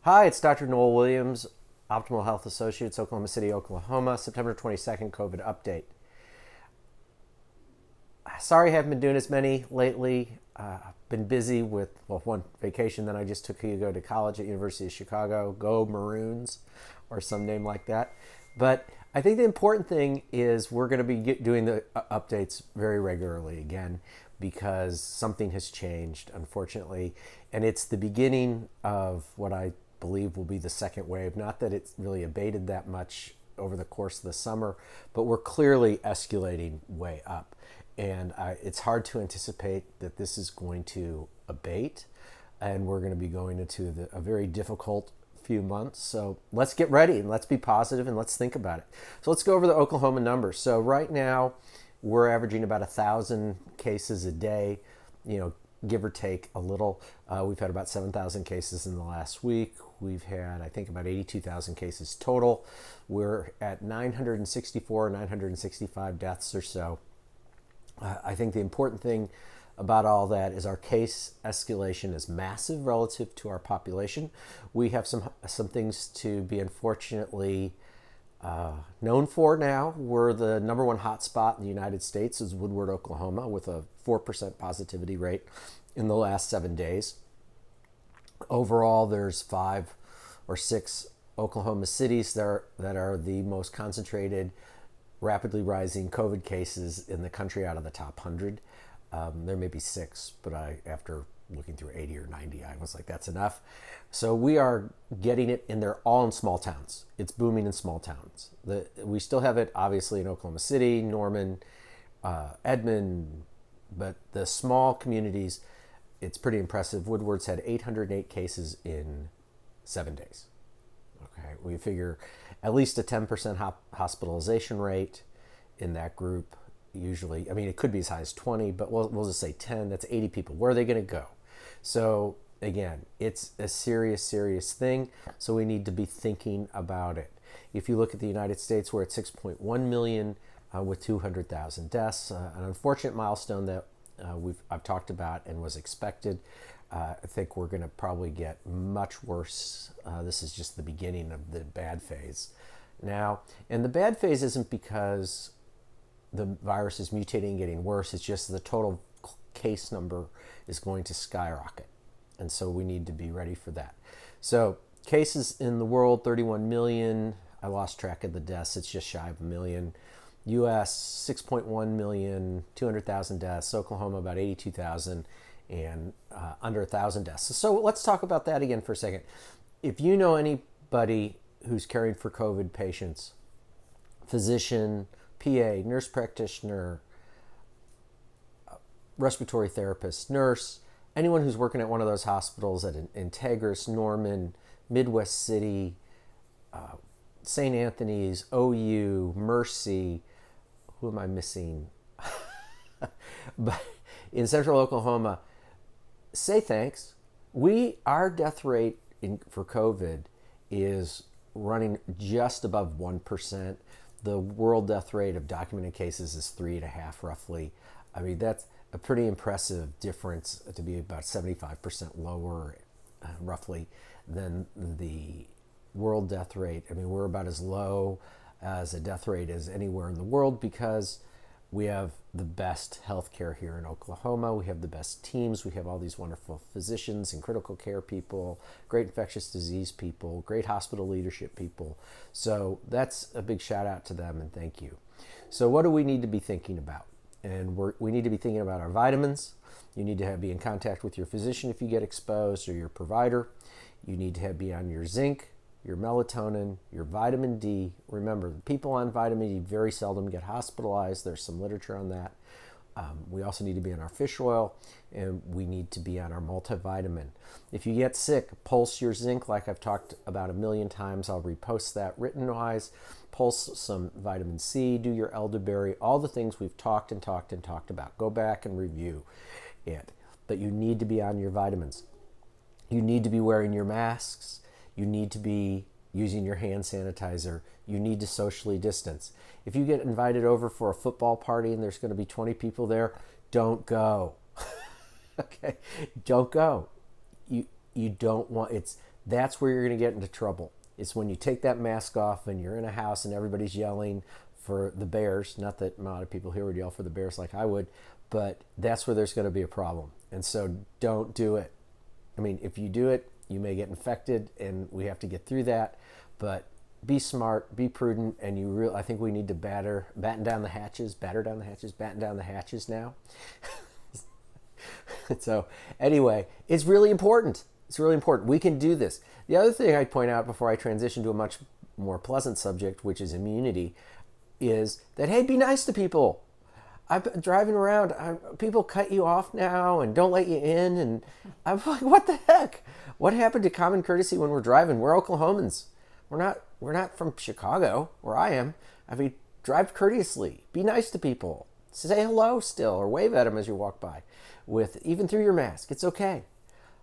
Hi, it's Dr. Noel Williams, Optimal Health Associates, Oklahoma City, Oklahoma, September 22nd COVID update. Sorry I haven't been doing as many lately. I've been busy with, well, one vacation, then I just took Hugo to college at University of Chicago. Go Maroons, or some name like that. But I think the important thing is we're going to be doing the updates very regularly again because something has changed, unfortunately. And it's the beginning of what I believe will be the second wave. Not that it's really abated that much over the course of the summer, but we're clearly escalating way up. And it's hard to anticipate that this is going to abate, and we're going to be going into a very difficult few months. So let's get ready and let's be positive and let's think about it. So let's go over the Oklahoma numbers. So right now, we're averaging about 1,000 cases a day, give or take a little. We've had about 7,000 cases in the last week. We've had, I think, about 82,000 cases total. We're at 964, 965 deaths or so. I think the important thing about all that is our case escalation is massive relative to our population. We have some things to be unfortunately known for now. We're the number one hotspot in the United States is Woodward, Oklahoma, with a 4% positivity rate in the last 7 days. Overall, there's 5 or 6 Oklahoma cities that are the most concentrated, rapidly rising COVID cases in the country out of the top 100. There may be 6, but after looking through 80 or 90, I was like, that's enough. So we are getting it, and they're all in small towns. It's booming in small towns. We still have it, obviously, in Oklahoma City, Norman, Edmond, but the small communities, it's pretty impressive. Woodward's had 808 cases in 7 days. Okay, we figure at least a 10% hospitalization rate in that group. Usually, I mean, it could be as high as 20, but we'll just say 10. That's 80 people. Where are they going to go? So again, it's a serious, serious thing. So we need to be thinking about it. If you look at the United States, we're at 6.1 million with 200,000 deaths. An unfortunate milestone that I've talked about and was expected. I think we're going to probably get much worse. This is just the beginning of the bad phase now. And the bad phase isn't because the virus is mutating and getting worse. It's just the total case number is going to skyrocket. And so we need to be ready for that. So cases in the world, 31 million. I lost track of the deaths. It's just shy of a million. U.S., 6.1 million, 200,000 deaths. Oklahoma, about 82,000, and under 1,000 deaths. So let's talk about that again for a second. If you know anybody who's caring for COVID patients, physician, PA, nurse practitioner, respiratory therapist, nurse, anyone who's working at one of those hospitals at Integris, Norman, Midwest City, St. Anthony's, OU, Mercy, who am I missing? But in central Oklahoma, say thanks. Our death rate for COVID is running just above 1%. The world death rate of documented cases is 3.5 roughly. I mean, that's a pretty impressive difference to be about 75% lower roughly than the world death rate. I mean, we're about as low as a death rate as anywhere in the world because we have the best healthcare here in Oklahoma. We have the best teams. We have all these wonderful physicians and critical care people, great infectious disease people, great hospital leadership people. So that's a big shout out to them and thank you. So what do we need to be thinking about? And we need to be thinking about our vitamins. You need to be in contact with your physician if you get exposed or your provider. You need to be on your zinc, your melatonin, your vitamin D. Remember, people on vitamin D very seldom get hospitalized. There's some literature on that. We also need to be on our fish oil, and we need to be on our multivitamin. If you get sick, pulse your zinc like I've talked about a million times. I'll repost that written-wise. Pulse some vitamin C, do your elderberry, all the things we've talked about. Go back and review it. But you need to be on your vitamins. You need to be wearing your masks. You need to be using your hand sanitizer. You need to socially distance. If you get invited over for a football party and there's going to be 20 people there, don't go. Okay? Don't go. You don't want, it's That's where you're going to get into trouble. It's when you take that mask off and you're in a house and everybody's yelling for the Bears. Not that a lot of people here would yell for the Bears like I would, but that's where there's going to be a problem. And so don't do it. I mean, if you do it, you may get infected, and we have to get through that. But be smart, be prudent, and I think we need to batten down the hatches now. So anyway, it's really important. It's really important. We can do this. The other thing I'd point out before I transition to a much more pleasant subject, which is immunity, is that, hey, be nice to people. I'm driving around, people cut you off now and don't let you in, and I'm like, what the heck? What happened to common courtesy when we're driving? We're Oklahomans. We're not from Chicago, where I am. I mean, drive courteously. Be nice to people. Say hello still, or wave at them as you walk by, even through your mask. It's okay.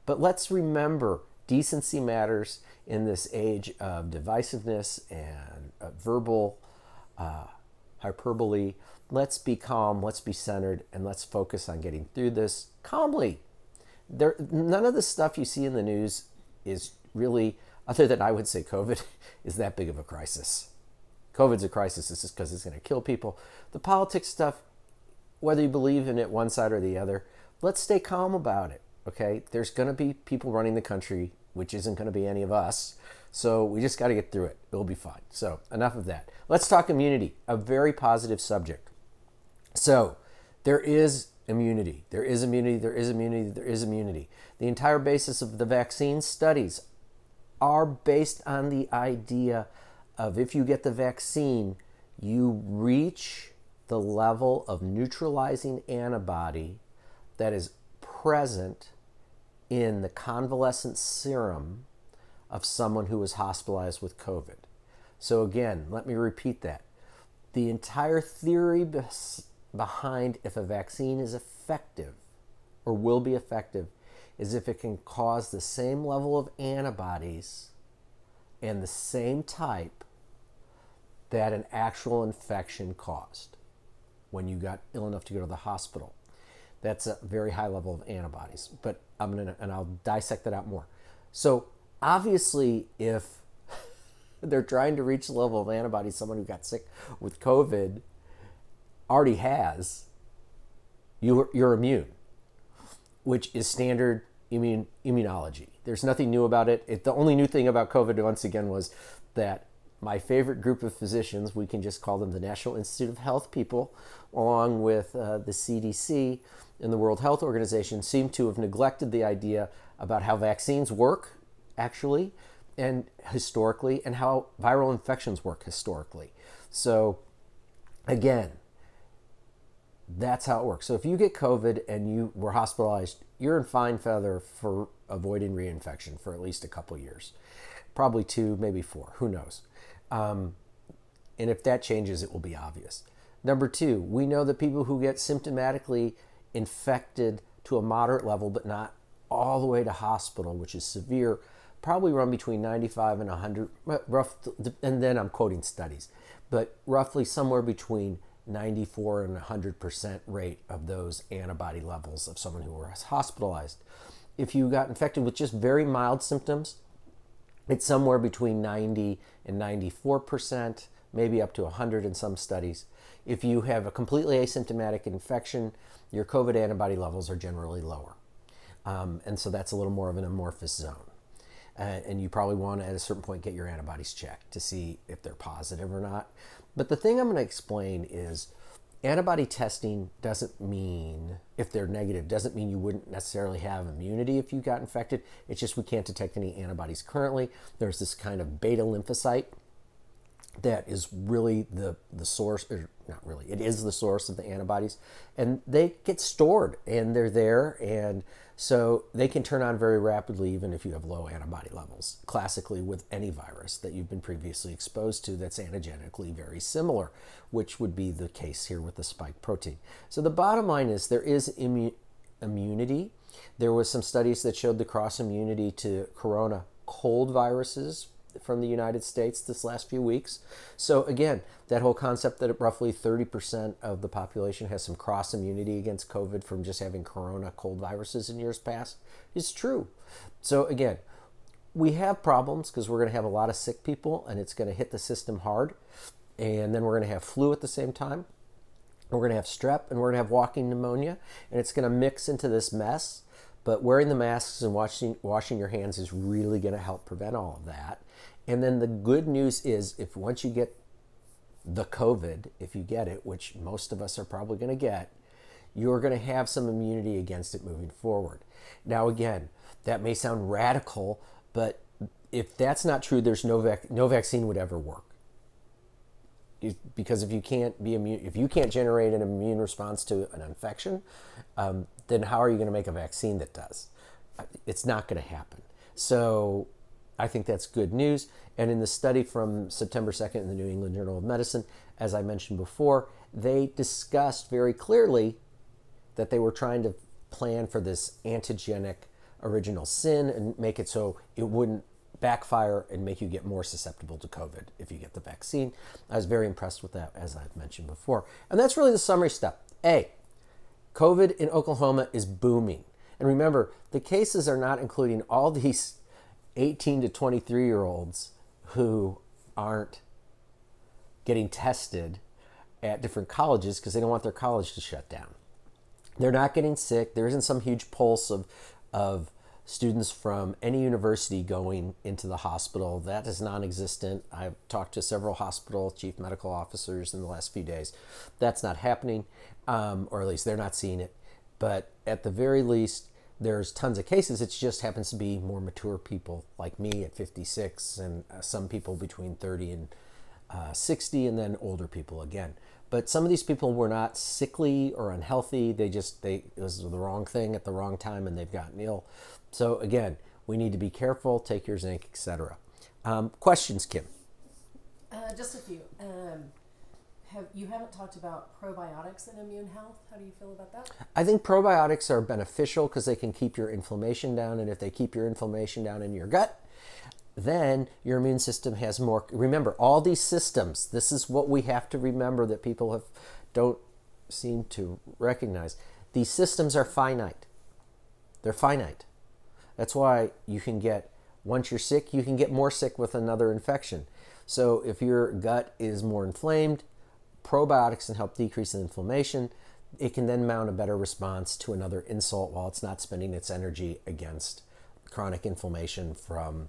But let's remember, decency matters in this age of divisiveness and verbal hyperbole. Let's be calm, let's be centered, and let's focus on getting through this calmly. None of the stuff you see in the news is really, other than I would say COVID, is that big of a crisis. COVID's a crisis. It's just because it's going to kill people. The politics stuff, whether you believe in it one side or the other, let's stay calm about it, okay? There's going to be people running the country, which isn't going to be any of us. So we just got to get through it. It'll be fine. So enough of that. Let's talk immunity, a very positive subject. So there is immunity. There is immunity. There is immunity. There is immunity. The entire basis of the vaccine studies are based on the idea of, if you get the vaccine, you reach the level of neutralizing antibody that is present in the convalescent serum of someone who was hospitalized with COVID. So again, let me repeat that. The entire theory behind if a vaccine is effective or will be effective is if it can cause the same level of antibodies and the same type that an actual infection caused when you got ill enough to go to the hospital. That's a very high level of antibodies, but I'll dissect that out more. So obviously, if they're trying to reach the level of antibodies someone who got sick with COVID already has, you're immune, which is standard immunology. There's nothing new about it. The only new thing about COVID, once again, was that my favorite group of physicians, we can just call them the National Institute of Health people, along with the CDC and the World Health Organization, seem to have neglected the idea about how vaccines work, actually, and historically, and how viral infections work historically. So, again, that's how it works. So if you get COVID and you were hospitalized, you're in fine feather for avoiding reinfection for at least a couple years. Probably 2, maybe 4, who knows. And if that changes, it will be obvious. Number 2, we know that people who get symptomatically infected to a moderate level, but not all the way to hospital, which is severe, probably run between 95 and 100, and then I'm quoting studies, but roughly somewhere between 94 and 100% rate of those antibody levels of someone who was hospitalized. If you got infected with just very mild symptoms, it's somewhere between 90 and 94%, maybe up to 100 in some studies. If you have a completely asymptomatic infection, your COVID antibody levels are generally lower. And so that's a little more of an amorphous zone. And you probably want to, at a certain point, get your antibodies checked to see if they're positive or not. But the thing I'm going to explain is antibody testing doesn't mean, if they're negative, doesn't mean you wouldn't necessarily have immunity if you got infected. It's just we can't detect any antibodies currently. There's this kind of beta lymphocyte that is really the source, or not really, it is the source of the antibodies. And they get stored and they're there, and so they can turn on very rapidly even if you have low antibody levels, classically with any virus that you've been previously exposed to that's antigenically very similar, which would be the case here with the spike protein. So the bottom line is there is immunity. There was some studies that showed the cross immunity to corona cold viruses from the United States this last few weeks. So again, that whole concept that roughly 30% of the population has some cross immunity against COVID from just having corona cold viruses in years past is true. So again, we have problems because we're going to have a lot of sick people and it's going to hit the system hard. And then we're going to have flu at the same time. We're going to have strep and we're going to have walking pneumonia. And it's going to mix into this mess. But wearing the masks and washing your hands is really going to help prevent all of that. And then the good news is if once you get the COVID, if you get it, which most of us are probably going to get, you're going to have some immunity against it moving forward. Now, again, that may sound radical, but if that's not true, there's no vaccine would ever work. Because if you can't be immune, if you can't generate an immune response to an infection, then how are you going to make a vaccine that does? It's not going to happen. So I think that's good news. And in the study from September 2nd in the New England Journal of Medicine, as I mentioned before, they discussed very clearly that they were trying to plan for this antigenic original sin and make it so it wouldn't backfire and make you get more susceptible to COVID if you get the vaccine. I was very impressed with that, as I've mentioned before. And that's really the summary step. A, COVID in Oklahoma is booming. And remember, the cases are not including all these 18 to 23-year-olds who aren't getting tested at different colleges because they don't want their college to shut down. They're not getting sick. There isn't some huge pulse of students from any university going into the hospital. That is non-existent. I've talked to several hospital chief medical officers in the last few days. That's not happening, or at least they're not seeing it. But at the very least, there's tons of cases. It just happens to be more mature people like me at 56 and some people between 30 and 60 and then older people again. But some of these people were not sickly or unhealthy. It was the wrong thing at the wrong time and they've gotten ill. So again, we need to be careful, take your zinc, etc. Questions, Kim? Just a few. You haven't talked about probiotics and immune health. How do you feel about that? I think probiotics are beneficial because they can keep your inflammation down. And if they keep your inflammation down in your gut, then your immune system has more. Remember, all these systems, this is what we have to remember that people don't seem to recognize. These systems are finite. They're finite. That's why you can get, once you're sick, you can get more sick with another infection. So if your gut is more inflamed, probiotics can help decrease the inflammation. It can then mount a better response to another insult while it's not spending its energy against chronic inflammation from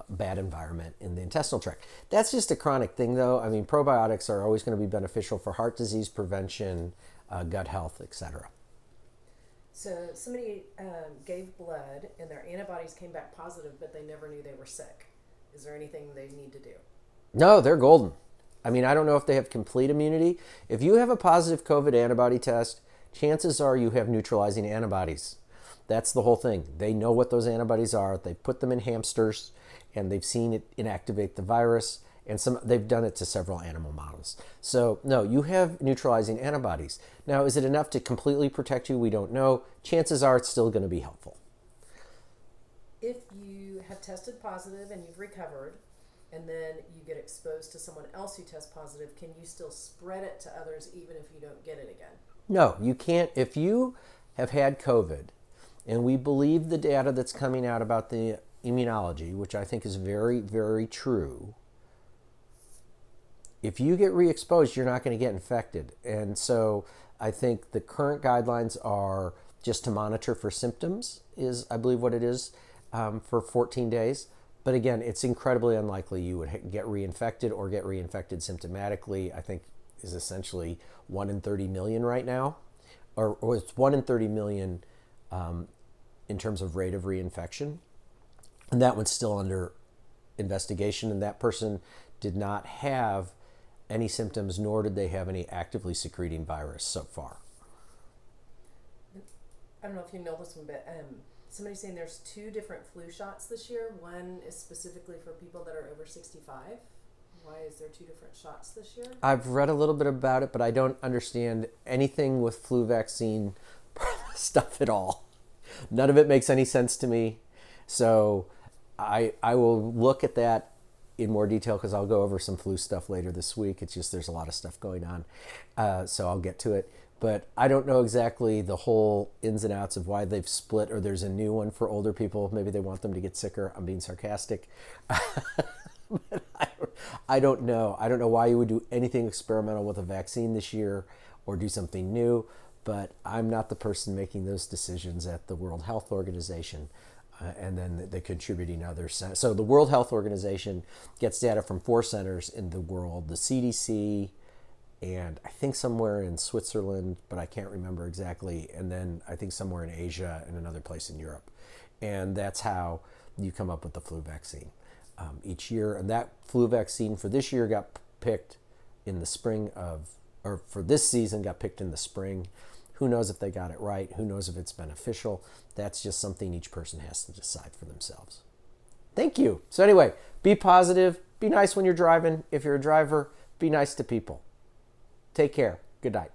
bad environment in the intestinal tract. That's just a chronic thing, though. I mean, probiotics are always going to be beneficial for heart disease prevention, gut health, etc. So somebody gave blood and their antibodies came back positive, but they never knew they were sick. Is there anything they need to do? No, they're golden. I mean, I don't know if they have complete immunity. If you have a positive COVID antibody test, chances are you have neutralizing antibodies. That's the whole thing. They know what those antibodies are. They put them in hamsters, and they've seen it inactivate the virus, and they've done it to several animal models. So, no, you have neutralizing antibodies. Now, is it enough to completely protect you? We don't know. Chances are it's still going to be helpful. If you have tested positive and you've recovered, and then you get exposed to someone else who tests positive, can you still spread it to others even if you don't get it again? No, you can't. If you have had COVID, and we believe the data that's coming out about the immunology, which I think is very, very true, if you get re-exposed, you're not going to get infected. And so I think the current guidelines are just to monitor for symptoms is, I believe, what it is for 14 days. But again, it's incredibly unlikely you would get reinfected or get reinfected symptomatically. I think is essentially 1 in 30 million right now, or it's 1 in 30 million in terms of rate of reinfection. And that one's still under investigation, and that person did not have any symptoms, nor did they have any actively secreting virus so far. I don't know if you know this one, but somebody's saying there's 2 different flu shots this year. One is specifically for people that are over 65. Why is there 2 different shots this year? I've read a little bit about it, but I don't understand anything with flu vaccine stuff at all. None of it makes any sense to me. So I will look at that in more detail because I'll go over some flu stuff later this week. It's just there's a lot of stuff going on. So I'll get to it. But I don't know exactly the whole ins and outs of why they've split, or there's a new one for older people. Maybe they want them to get sicker. I'm being sarcastic. I don't know. I don't know why you would do anything experimental with a vaccine this year or do something new, but I'm not the person making those decisions at the World Health Organization. And then the contributing others. So the World Health Organization gets data from 4 centers in the world, the CDC, and I think somewhere in Switzerland, but I can't remember exactly, and then I think somewhere in Asia and another place in Europe. And that's how you come up with the flu vaccine each year. And that flu vaccine for this year got picked in the spring or for this season got picked in the spring. Who knows if they got it right? Who knows if it's beneficial? That's just something each person has to decide for themselves. Thank you. So anyway, be positive. Be nice when you're driving. If you're a driver, be nice to people. Take care. Good night.